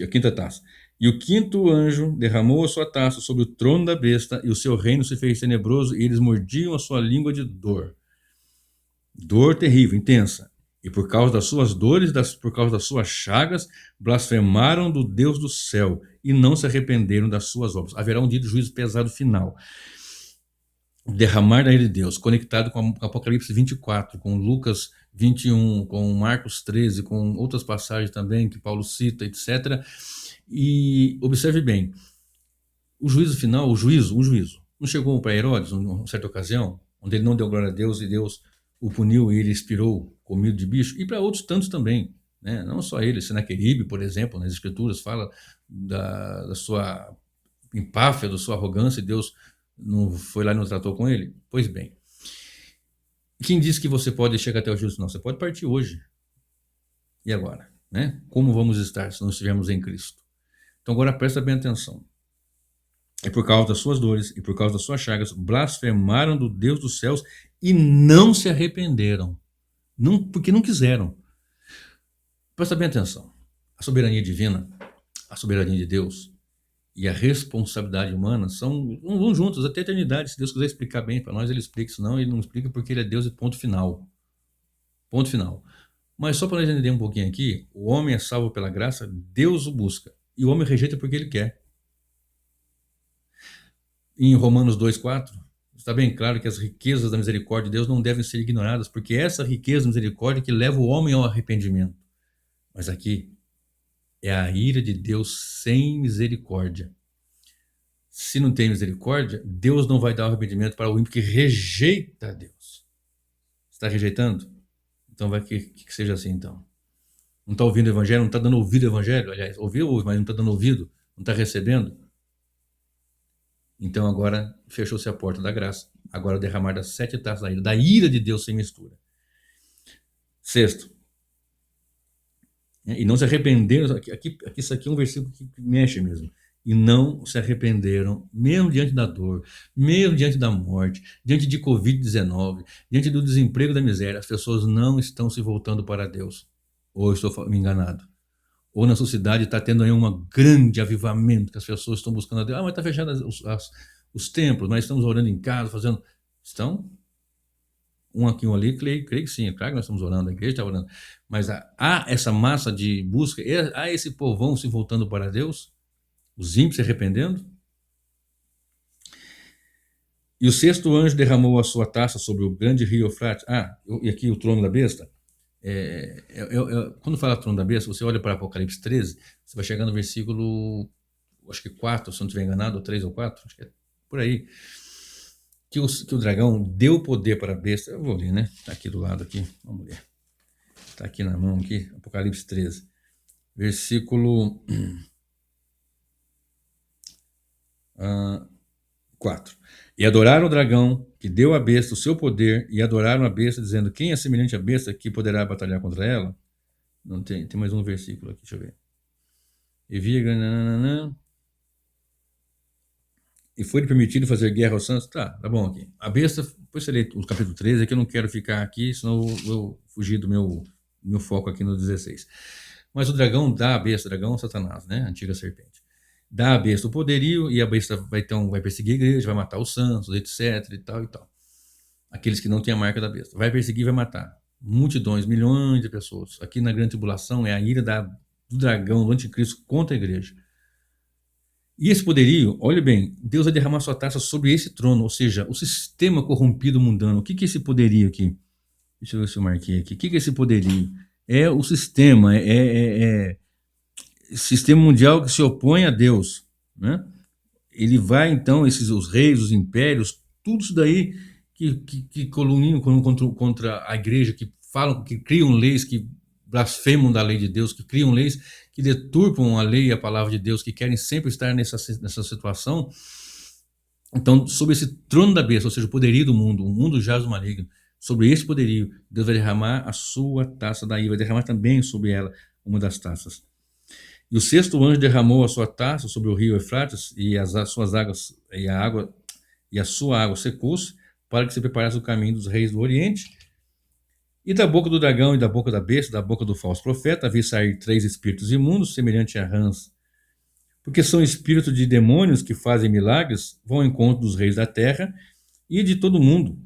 a quinta taça. E o quinto anjo derramou a sua taça sobre o trono da besta, e o seu reino se fez tenebroso, e eles mordiam a sua língua de dor. Dor terrível, intensa. E por causa das suas dores, por causa das suas chagas, blasfemaram do Deus do céu, e não se arrependeram das suas obras. Haverá um dia de juízo pesado final. Derramar da ira de Deus, conectado com Apocalipse 24, com Lucas 21, com Marcos 13, com outras passagens também que Paulo cita, etc. E observe bem, o juízo final, o juízo, não chegou para Herodes, em certa ocasião, onde ele não deu glória a Deus e Deus o puniu e ele expirou comido de bicho, e para outros tantos também, né? Não só ele, Senaqueribe, por exemplo, nas Escrituras fala da sua empáfia, da sua arrogância, e Deus não foi lá e não tratou com ele? Pois bem, quem disse que você pode chegar até o juízo? Não, você pode partir hoje. E agora? Né? Como vamos estar se não estivermos em Cristo? Então agora presta bem atenção. E por causa das suas dores e por causa das suas chagas, blasfemaram do Deus dos céus e não se arrependeram. Não, porque não quiseram. Presta bem atenção. A soberania divina, a soberania de Deus e a responsabilidade humana vão juntos até a eternidade. Se Deus quiser explicar bem para nós, ele explica. Senão ele não explica, porque ele é Deus e ponto final. Ponto final. Mas só para nós entender um pouquinho aqui, o homem é salvo pela graça, Deus o busca. E o homem rejeita porque ele quer. Em Romanos 2,4, está bem claro que as riquezas da misericórdia de Deus não devem ser ignoradas, porque essa riqueza da misericórdia que leva o homem ao arrependimento. Mas aqui é a ira de Deus sem misericórdia. Se não tem misericórdia, Deus não vai dar o arrependimento para o ímpio que rejeita a Deus. Está rejeitando? Então vai que seja assim, então. Não está ouvindo o evangelho, não está dando ouvido ao evangelho? Aliás, ouviu, mas não está dando ouvido, não está recebendo? Então agora fechou-se a porta da graça. Agora o derramar das 7 taças da ira de Deus sem mistura. Sexto. E não se arrependeram, isso aqui é um versículo que mexe mesmo. E não se arrependeram, mesmo diante da dor, mesmo diante da morte, diante de Covid-19, diante do desemprego, da miséria, as pessoas não estão se voltando para Deus. Ou estou me enganado? Ou na sociedade está tendo aí um grande avivamento, que as pessoas estão buscando a Deus. Mas está fechado os templos, nós estamos orando em casa, fazendo... Estão? Um aqui, um ali, creio que sim, é claro que nós estamos orando, a igreja está orando. Mas há essa massa de busca, há esse povão se voltando para Deus, os ímpios se arrependendo. E o sexto anjo derramou a sua taça sobre o grande rio Eufrates. E aqui o trono da besta. Quando fala trono da besta, você olha para Apocalipse 13, você vai chegar no versículo, acho que 4, se não estiver enganado, ou 3 ou 4, acho que é por aí. Que o dragão deu poder para a besta. Eu vou ler, né? Está aqui do lado, aqui. Vamos ler. Está aqui na mão, aqui, Apocalipse 13. Versículo 4. E adoraram o dragão, que deu à besta o seu poder, e adoraram a besta, dizendo: quem é semelhante à besta que poderá batalhar contra ela? Não tem mais um versículo aqui, deixa eu ver. E via. E foi permitido fazer guerra aos santos? Tá bom aqui. A besta, depois você lê o capítulo 13, que eu não quero ficar aqui, senão eu vou fugir do meu foco aqui no 16. Mas o dragão dá a besta, o dragão é Satanás, né? A antiga serpente. Dá a besta o poderio, e a besta vai perseguir a igreja, vai matar os santos, etc, e tal e tal. Aqueles que não têm a marca da besta. Vai perseguir, vai matar. Multidões, milhões de pessoas. Aqui na grande tribulação é a ira do dragão, do anticristo contra a igreja. E esse poderio, olha bem, Deus vai derramar sua taça sobre esse trono, ou seja, o sistema corrompido mundano. O que é esse poderio aqui? Deixa eu ver se eu marquei aqui. O que é esse poderio? É o sistema, sistema mundial que se opõe a Deus, né? Ele vai então, os reis, os impérios, tudo isso daí que colunam contra a igreja, que falam, que criam leis, que blasfemam da lei de Deus, que criam leis que deturpam a lei e a palavra de Deus, que querem sempre estar nessa situação. Então, sobre esse trono da besta, ou seja, o poderio do mundo, o mundo jaz do maligno, sobre esse poderio, Deus vai derramar a sua taça daí, vai derramar também sobre ela uma das taças. E o sexto anjo derramou a sua taça sobre o rio Eufrates, e as suas águas, e a sua água secou-se, para que se preparasse o caminho dos reis do Oriente. E da boca do dragão e da boca da besta, da boca do falso profeta, havia sair 3 espíritos imundos, semelhante a rãs, porque são espíritos de demônios que fazem milagres, vão ao encontro dos reis da terra e de todo mundo,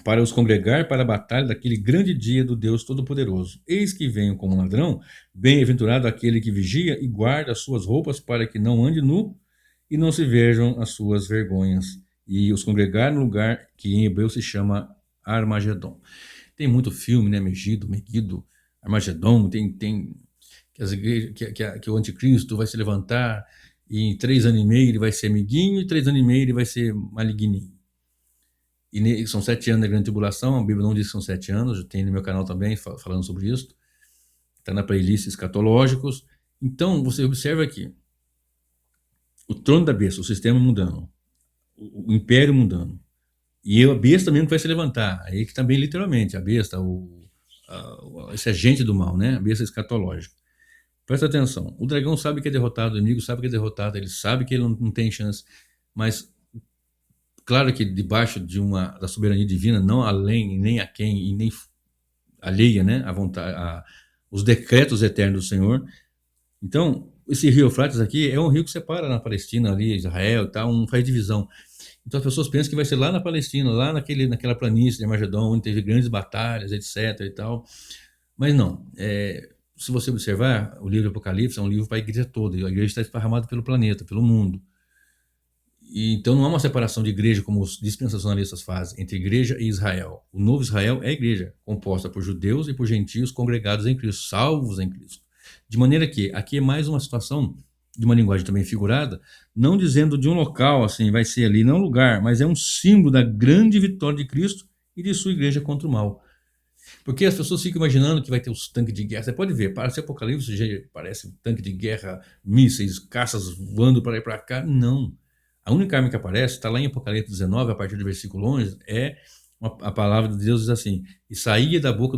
para os congregar para a batalha daquele grande dia do Deus Todo-Poderoso. Eis que venho como ladrão, bem-aventurado aquele que vigia e guarda as suas roupas, para que não ande nu e não se vejam as suas vergonhas, e os congregar no lugar que em hebreu se chama Armagedon. Tem muito filme, né? Megiddo, Armagedon, tem que as igrejas, que o anticristo vai se levantar e em 3 anos e meio ele vai ser amiguinho e 3 anos e meio ele vai ser maligninho. E são 7 anos da grande tribulação, a Bíblia não diz que são 7 anos, já tem no meu canal também falando sobre isso, está na playlist escatológicos. Então você observa aqui, o trono da besta, o sistema mundano, o império mundano, e a besta mesmo que vai se levantar, aí que também literalmente, a besta, esse agente do mal, né? A besta escatológica. Presta atenção, o dragão sabe que é derrotado, o inimigo sabe que é derrotado, ele sabe que ele não tem chance, mas claro que debaixo da soberania divina, não além, nem a quem, e nem alheia, né, à vontade, os decretos eternos do Senhor. Então, esse rio Eufrates aqui é um rio que separa na Palestina, ali, Israel e tal, faz divisão. Então as pessoas pensam que vai ser lá na Palestina, lá naquela planície de Armagedon, onde teve grandes batalhas, etc. e tal. Mas não. Se você observar, o livro do Apocalipse é um livro para a igreja toda, e a igreja está esparramada pelo planeta, pelo mundo. E então não há uma separação de igreja, como os dispensacionalistas fazem, entre igreja e Israel. O novo Israel é a igreja, composta por judeus e por gentios congregados em Cristo, salvos em Cristo. De maneira que aqui é mais uma situação de uma linguagem também figurada, não dizendo de um local, assim, vai ser ali, não um lugar, mas é um símbolo da grande vitória de Cristo e de sua igreja contra o mal. Porque as pessoas ficam imaginando que vai ter os tanques de guerra. Você pode ver, parece Apocalipse, já parece um tanque de guerra, mísseis, caças voando para lá e para cá. Não. A única arma que aparece, está lá em Apocalipse 19, a partir do versículo 11, a palavra de Deus diz assim: e saía da boca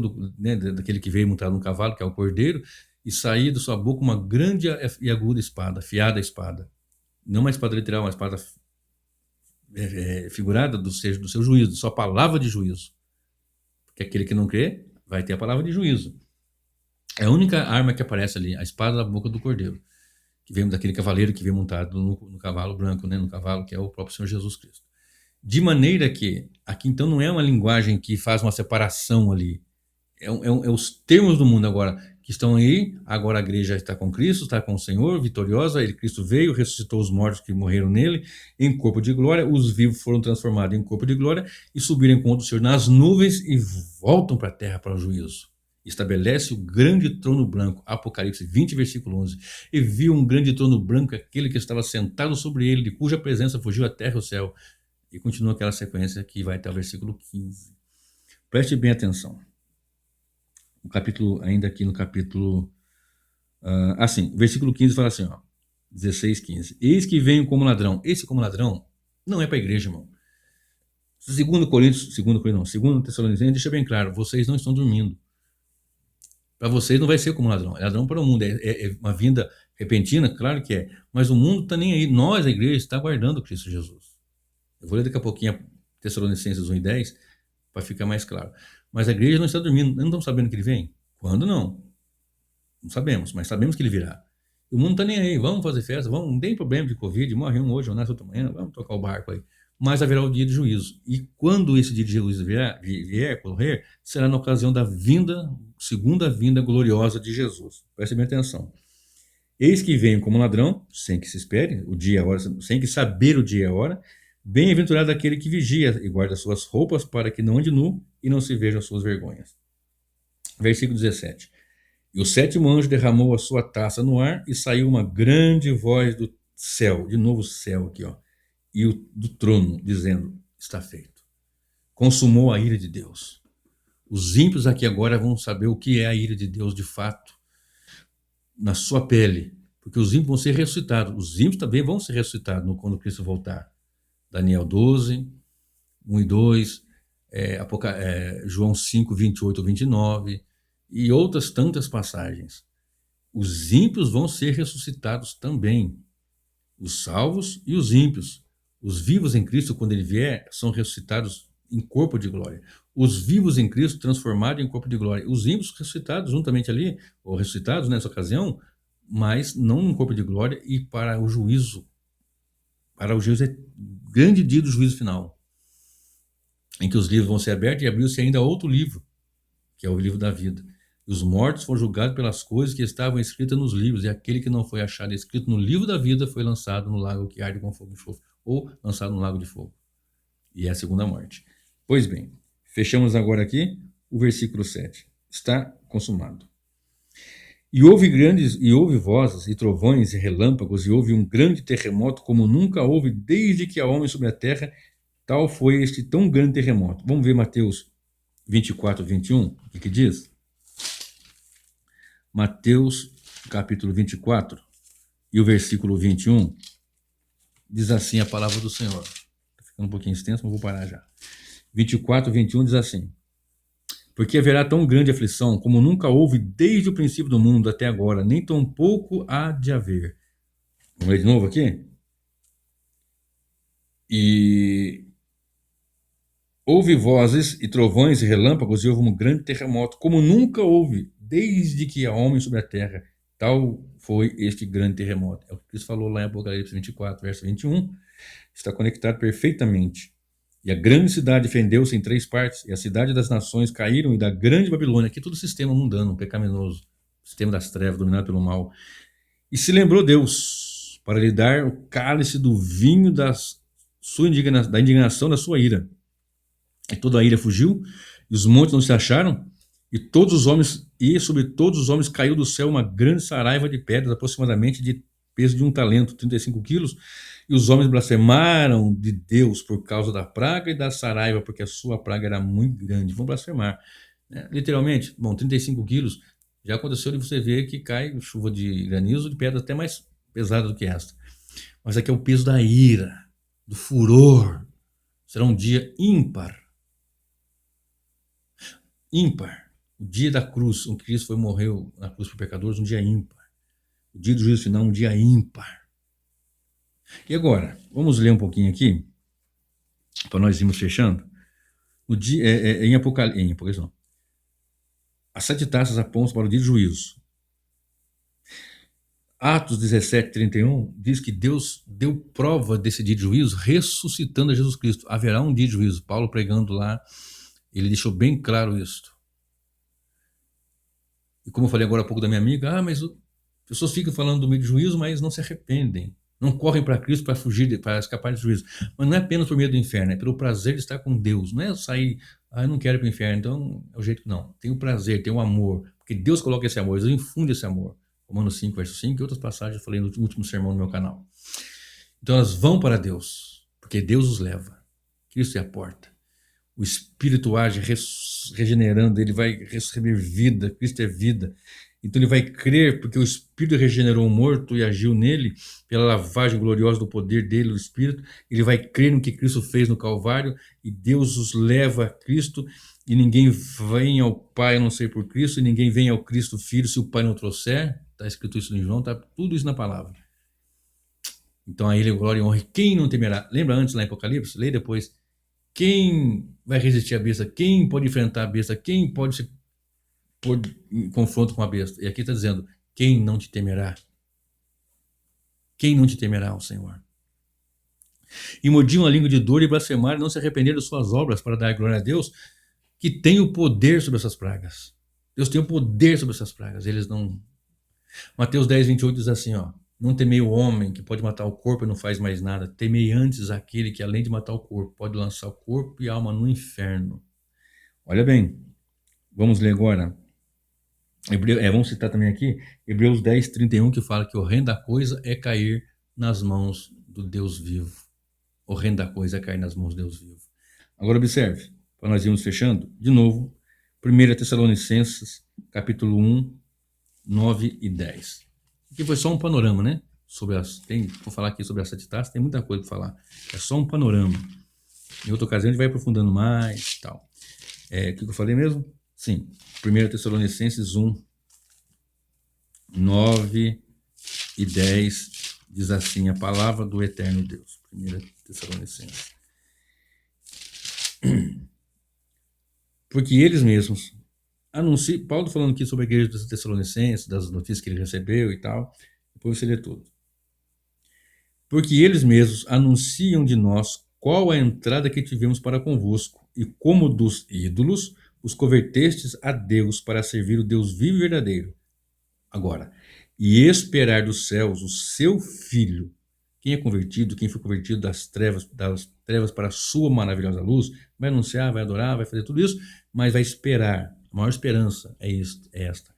daquele que veio montado no cavalo, que é o cordeiro, e saía da sua boca uma grande e aguda espada, afiada espada. Não uma espada literal, uma espada figurada do seu juízo, sua palavra de juízo. Porque aquele que não crê vai ter a palavra de juízo. É a única arma que aparece ali, a espada da boca do cordeiro, que vem daquele cavaleiro que vem montado no cavalo branco, né, no cavalo que é o próprio Senhor Jesus Cristo. De maneira que, aqui então não é uma linguagem que faz uma separação ali, é os termos do mundo agora, que estão aí, agora a igreja está com Cristo, está com o Senhor, vitoriosa, Cristo veio, ressuscitou os mortos que morreram nele, em corpo de glória, os vivos foram transformados em corpo de glória, e subiram em conta do Senhor nas nuvens, e voltam para a terra para o juízo. Estabelece o grande trono branco, Apocalipse 20, versículo 11, e viu um grande trono branco, aquele que estava sentado sobre ele, de cuja presença fugiu a terra e o céu. E continua aquela sequência que vai até o versículo 15. Preste bem atenção. O capítulo, ainda aqui no capítulo, versículo 15 fala assim, ó: 16:15. Eis que venho como ladrão. Esse como ladrão não é para a igreja, irmão. Segundo Tessalonicenses deixa bem claro, vocês não estão dormindo. Para vocês não vai ser como ladrão. É ladrão para o mundo. É uma vinda repentina, claro que é. Mas o mundo está nem aí. Nós, a igreja, está aguardando Cristo Jesus. Eu vou ler daqui a pouquinho Tessalonicenses 1:10 para ficar mais claro. Mas a igreja não está dormindo. Não estamos sabendo que ele vem? Quando não? Não sabemos, mas sabemos que ele virá. O mundo está nem aí. Vamos fazer festa, vamos, não tem problema de Covid, morre um hoje ou nasce outro amanhã, vamos tocar o barco aí. Mas haverá o dia de juízo. E quando esse dia de juízo vier correr, será na ocasião da segunda vinda gloriosa de Jesus. Preste bem atenção. Eis que venho como ladrão, sem que se espere o dia e a hora, sem que saber o dia e a hora. Bem-aventurado aquele que vigia e guarda suas roupas para que não ande nu e não se vejam suas vergonhas. Versículo 17. E o sétimo anjo derramou a sua taça no ar e saiu uma grande voz do céu, de novo céu aqui, ó, e do trono, dizendo, está feito. Consumou a ira de Deus. Os ímpios aqui agora vão saber o que é a ira de Deus de fato, na sua pele, porque os ímpios vão ser ressuscitados. Os ímpios também vão ser ressuscitados quando Cristo voltar. Daniel 12, 1 e 2, João 5, 28 e 29, e outras tantas passagens. Os ímpios vão ser ressuscitados também. Os salvos e os ímpios. Os vivos em Cristo, quando ele vier, são ressuscitados em corpo de glória. Os vivos em Cristo transformados em corpo de glória. Os ímpios ressuscitados juntamente ali, ou ressuscitados nessa ocasião, mas não em corpo de glória e para o juízo. Para o juízo é grande dia do juízo final, em que os livros vão ser abertos e abriu-se ainda outro livro, que é o livro da vida. E os mortos foram julgados pelas coisas que estavam escritas nos livros, e aquele que não foi achado escrito no livro da vida foi lançado no lago que arde com fogo e enxofre, ou lançado no lago de fogo. E é a segunda morte. Pois bem, fechamos agora aqui o versículo 7. Está consumado. E houve vozes e trovões e relâmpagos, e houve um grande terremoto como nunca houve desde que há homem sobre a terra, tal foi este tão grande terremoto. Vamos ver Mateus 24, 21, o que diz? Mateus capítulo 24 e o versículo 21, diz assim a palavra do Senhor. Está ficando um pouquinho extenso, mas vou parar já. 24, 21 diz assim: porque haverá tão grande aflição como nunca houve desde o princípio do mundo até agora, nem tão pouco há de haver. Vamos ler de novo aqui? E houve vozes e trovões e relâmpagos, e houve um grande terremoto, como nunca houve desde que há homem sobre a terra. Tal foi este grande terremoto. É o que Cristo falou lá em Apocalipse 24, verso 21. Está conectado perfeitamente. E a grande cidade fendeu-se em 3 partes, e a cidade das nações caíram, e da grande Babilônia, aqui todo o sistema mundano, pecaminoso, sistema das trevas, dominado pelo mal. E se lembrou Deus para lhe dar o cálice do vinho da indignação da sua ira. E toda a ira fugiu, e os montes não se acharam, e sobre todos os homens caiu do céu uma grande saraiva de pedras, aproximadamente de peso de 1 talento, 35 quilos, e os homens blasfemaram de Deus por causa da praga e da saraiva, porque a sua praga era muito grande. Vão blasfemar. Literalmente, 35 quilos, já aconteceu de você ver que cai chuva de granizo, de pedra até mais pesada do que esta. Mas aqui é o peso da ira, do furor. Será um dia ímpar. Ímpar. O dia da cruz, onde Cristo morreu na cruz por pecadores, um dia ímpar. O dia do juízo final, um dia ímpar. E agora, vamos ler um pouquinho aqui, para nós irmos fechando. No dia, em Apocalipse, não. As 7 taças apontam para o dia do juízo. Atos 17, 31 diz que Deus deu prova desse dia de juízo ressuscitando a Jesus Cristo. Haverá um dia de juízo. Paulo pregando lá, ele deixou bem claro isso. E como eu falei agora há pouco da minha amiga, mas as pessoas ficam falando do dia de juízo, mas não se arrependem. Não correm para Cristo para fugir, para escapar do juízo. Mas não é apenas por medo do inferno, é pelo prazer de estar com Deus. Não é sair, eu não quero ir para o inferno, então é o jeito que não. Tem o prazer, tem o amor, porque Deus coloca esse amor, Deus infunde esse amor. Romanos 5, verso 5 e outras passagens eu falei no último sermão no meu canal. Então elas vão para Deus, porque Deus os leva. Cristo é a porta. O Espírito age regenerando, ele vai receber vida, Cristo é vida. Então ele vai crer porque o Espírito regenerou o morto e agiu nele, pela lavagem gloriosa do poder dele, do Espírito. Ele vai crer no que Cristo fez no Calvário e Deus os leva a Cristo. E ninguém vem ao Pai a não ser por Cristo, e ninguém vem ao Cristo Filho se o Pai não trouxer. Está escrito isso em João, está tudo isso na palavra. Então a ele glória e honra. Quem não temerá? Lembra antes lá em Apocalipse? Lê depois. Quem vai resistir à besta? Quem pode enfrentar a besta? Quem pode se pôr em confronto com a besta? E aqui está dizendo, quem não te temerá? Quem não te temerá, o Senhor? E mordiam a língua de dor e blasfemaram, não se arrependeram de suas obras para dar glória a Deus, que tem o poder sobre essas pragas. Deus tem o poder sobre essas pragas. Eles não... Mateus 10, 28 diz assim, ó, não temei o homem que pode matar o corpo e não faz mais nada. Temei antes aquele que, além de matar o corpo, pode lançar o corpo e a alma no inferno. Olha bem, vamos ler agora. Vamos citar também aqui Hebreus 10, 31, que fala que horrenda coisa é cair nas mãos do Deus vivo. Horrenda coisa é cair nas mãos do Deus vivo. Agora observe, para nós irmos fechando, de novo, 1 Tessalonicenses, capítulo 1, 9 e 10. Aqui foi só um panorama, né? Vou falar aqui sobre as 7 taças, tem muita coisa para falar. É só um panorama. Em outra ocasião a gente vai aprofundando mais e tal. O que eu falei mesmo? Sim, 1 Tessalonicenses 1, 9 e 10 diz assim, a palavra do eterno Deus. 1 Tessalonicenses. Porque eles mesmos anunciam, Paulo falando aqui sobre a igreja dos Tessalonicenses, das notícias que ele recebeu e tal, depois você lê tudo. Porque eles mesmos anunciam de nós qual a entrada que tivemos para convosco, e como dos ídolos os convertestes a Deus para servir o Deus vivo e verdadeiro. Agora, e esperar dos céus o seu Filho. Quem é convertido, quem foi convertido das trevas para a sua maravilhosa luz, vai anunciar, vai adorar, vai fazer tudo isso, mas vai esperar. A maior esperança é esta.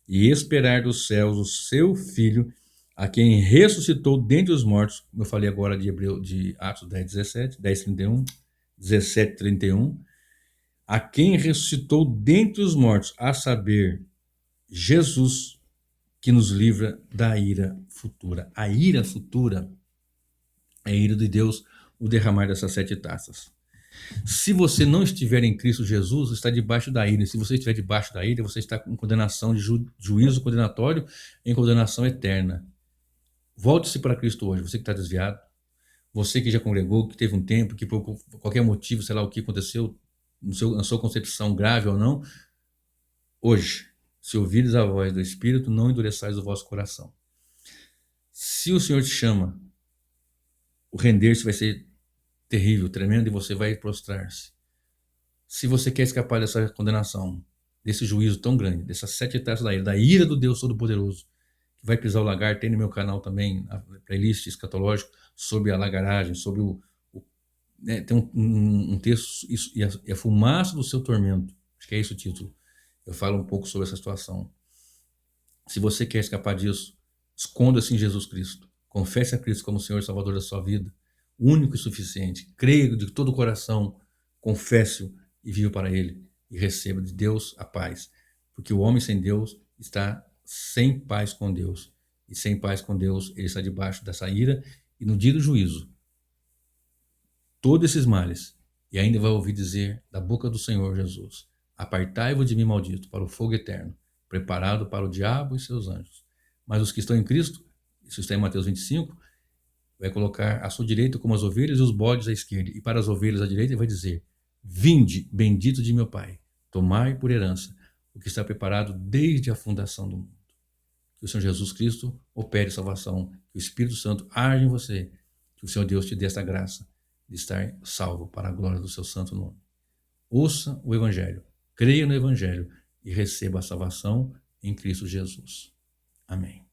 E esperar dos céus o seu Filho, a quem ressuscitou dentre os mortos, como eu falei agora de Atos 10, 17, 10, 31, 17, 31, a quem ressuscitou dentre os mortos, a saber, Jesus, que nos livra da ira futura. A ira futura é a ira de Deus, o derramar dessas 7 taças. Se você não estiver em Cristo Jesus, está debaixo da ira. Se você estiver debaixo da ira, você está em condenação de juízo condenatório, em condenação eterna. Volte-se para Cristo hoje, você que está desviado, você que já congregou, que teve um tempo, que por qualquer motivo, sei lá o que aconteceu, na sua concepção grave ou não, hoje, se ouvires a voz do Espírito, não endureçais o vosso coração. Se o Senhor te chama, o render-se vai ser terrível, tremendo, e você vai prostrar-se. Se você quer escapar dessa condenação, desse juízo tão grande, dessas 7 taças da ira do Deus Todo-Poderoso, que vai pisar o lagar, tem no meu canal também a playlist escatológico sobre a lagaragem, sobre tem um texto, isso, e a fumaça do seu tormento, acho que é esse o título. Eu falo um pouco sobre essa situação. Se você quer escapar disso, esconda-se em Jesus Cristo. Confesse a Cristo como Senhor e Salvador da sua vida, único e suficiente. Creia de todo o coração, confesse-o e viva para Ele. E receba de Deus a paz. Porque o homem sem Deus está sem paz com Deus. E sem paz com Deus, ele está debaixo dessa ira. E no dia do juízo, todos esses males, e ainda vai ouvir dizer da boca do Senhor Jesus: apartai-vos de mim, maldito, para o fogo eterno, preparado para o diabo e seus anjos. Mas os que estão em Cristo, isso está em Mateus 25, vai colocar à sua direita como as ovelhas e os bodes à esquerda. E para as ovelhas à direita ele vai dizer: vinde, bendito de meu Pai, tomai por herança o que está preparado desde a fundação do mundo. Que o Senhor Jesus Cristo opere salvação, que o Espírito Santo age em você, que o Senhor Deus te dê essa graça de estar salvo para a glória do seu santo nome. Ouça o Evangelho, creia no Evangelho e receba a salvação em Cristo Jesus. Amém.